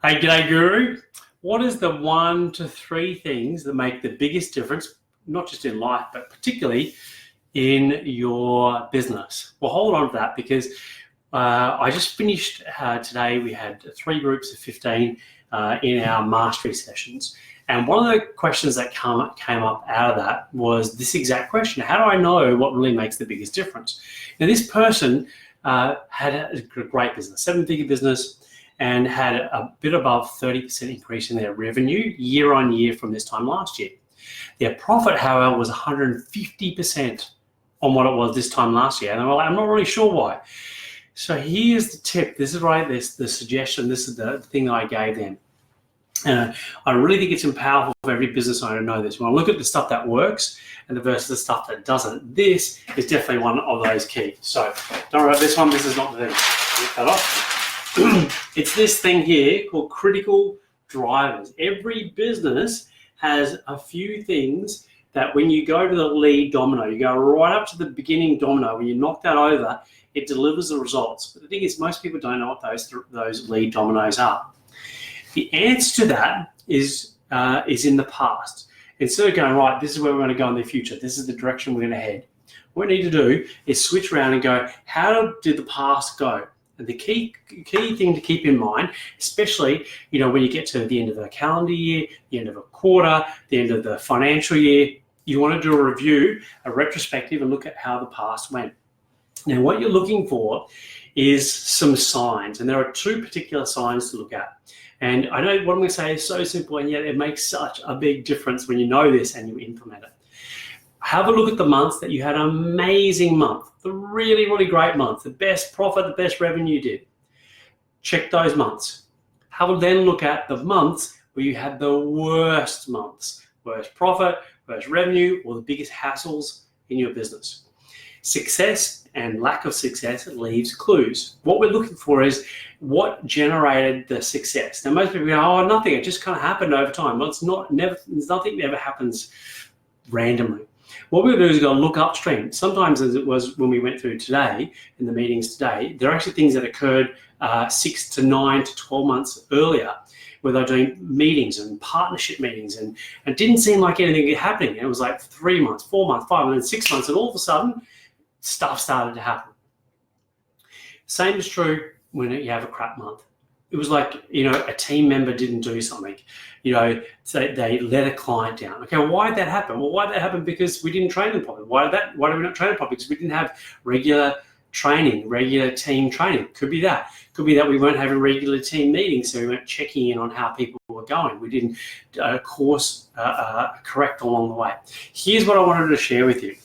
Hey, g'day, Guru. What is the 1 to 3 things that make the biggest difference, not just in life, but particularly in your business? Well, hold on to that because I just finished today. We had 3 groups of 15 in our mastery sessions. And one of the questions that came up out of that was this exact question: how do I know what really makes the biggest difference? Now, this person had a great business, 7-figure business, and had a bit above 30% increase in their revenue year on year from this time last year. Their profit, however, was 150% on what it was this time last year. And I'm not really sure why. So here's the tip. This is the suggestion. This is the thing that I gave them. And I really think it's powerful for every business owner to know this. When I look at the stuff that works and versus the stuff that doesn't, this is definitely one of those keys. So don't worry about this one. This is not the thing. Get that off. It's this thing here called critical drivers. Every business has a few things that when you go to the lead domino, you go right up to the beginning domino, when you knock that over, it delivers the results. But the thing is, most people don't know what those lead dominoes are. The answer to that is in the past. Instead of going, right, this is where we're going to go in the future, this is the direction we're going to head, what we need to do is switch around and go, how did the past go? And the key thing to keep in mind, especially when you get to the end of a calendar year, the end of a quarter, the end of the financial year, you want to do a review, a retrospective, and look at how the past went. Now, what you're looking for is some signs, and there are 2 particular signs to look at. And I know what I'm going to say is so simple, and yet it makes such a big difference when you know this and you implement it. Have a look at the months that you had an amazing month, the really, really great month, the best profit, the best revenue you did. Check those months. Have a then look at the months where you had the worst months, worst profit, worst revenue, or the biggest hassles in your business. Success and lack of success leaves clues. What we're looking for is what generated the success. Now, most people go, oh, nothing, it just kind of happened over time. Well, nothing ever happens randomly. What we're going to do is go look upstream. Sometimes, as it was when we went through today, in the meetings today, there are actually things that occurred 6 to 9 to 12 months earlier, where they're doing meetings and partnership meetings, and it didn't seem like anything was happening. It was like 3 months, 4 months, 5, and then 6 months, and all of a sudden, stuff started to happen. Same is true when you have a crap month. It was like, a team member didn't do something. So they let a client down. Okay, why did that happen? Well, why did that happen? Because we didn't train them properly. Why did we not train them properly? Because we didn't have regular training, regular team training. Could be that. Could be that we weren't having regular team meetings, so we weren't checking in on how people were going. We didn't course correct along the way. Here's what I wanted to share with you.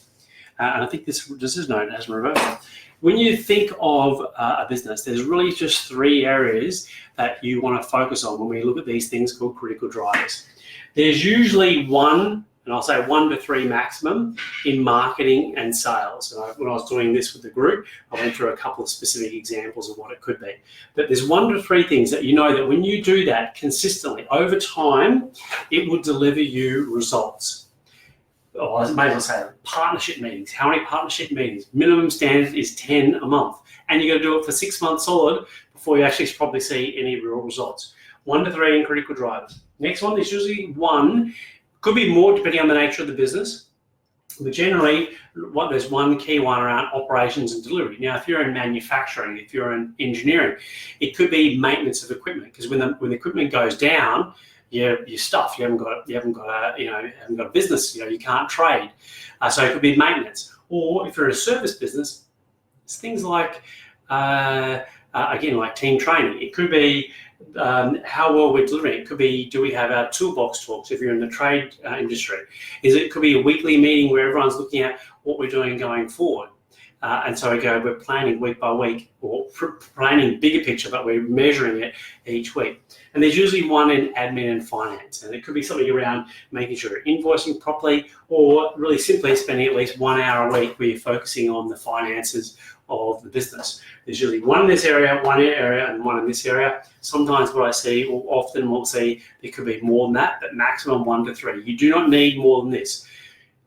And I think this is known as reversal. When you think of a business, there's really just 3 areas that you want to focus on when we look at these things called critical drivers. There's usually 1, and I'll say 1 to 3 maximum in marketing and sales. And when I was doing this with the group, I went through a couple of specific examples of what it could be. But there's 1 to 3 things that that when you do that consistently over time, it will deliver you results. Or I may as well say partnership meetings. How many partnership meetings? Minimum standard is 10 a month. And you got to do it for 6 months solid before you actually probably see any real results. 1 to 3 in critical drivers. Next one is usually 1, could be more depending on the nature of the business. But generally, there's 1 key one around operations and delivery. Now, if you're in manufacturing, if you're in engineering, it could be maintenance of equipment, because when the equipment goes down, you're stuffed. You haven't got a business. You can't trade. So it could be maintenance. Or if you're in a service business, it's things like again, like team training. It could be how well we're delivering. It could be, do we have our toolbox talks if you're in the trade industry? It could be a weekly meeting where everyone's looking at what we're doing going forward. And so we're planning week by week, or planning bigger picture, but we're measuring it each week. And there's usually 1 in admin and finance. And it could be something around making sure you're invoicing properly, or really simply spending at least 1 hour a week where you're focusing on the finances of the business. There's usually 1 in this area, 1 area, and 1 in this area. Sometimes what I see, or often we'll see, there could be more than that, but maximum 1 to 3. You do not need more than this.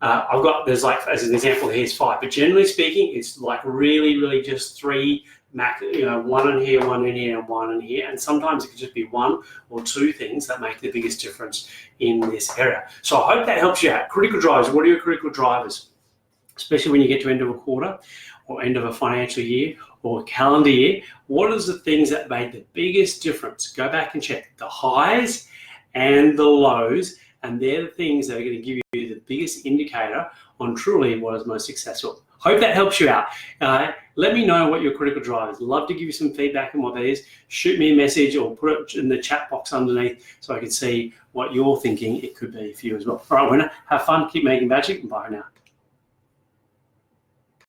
There's like, as an example, here's 5, but generally speaking, it's like really, really just 3 one in here, one in here, and one in here. And sometimes it could just be one or two things that make the biggest difference in this area. So I hope that helps you out. Critical drivers. What are your critical drivers? Especially when you get to end of a quarter or end of a financial year or calendar year, what is the things that made the biggest difference? Go back and check the highs and the lows, and they're the things that are going to give you the biggest indicator on truly what is most successful. Hope that helps you out. Let me know what your critical drive is. Love to give you some feedback on what that is. Shoot me a message or put it in the chat box underneath so I can see what you're thinking it could be for you as well. All right, winner, have fun, keep making magic, and bye now.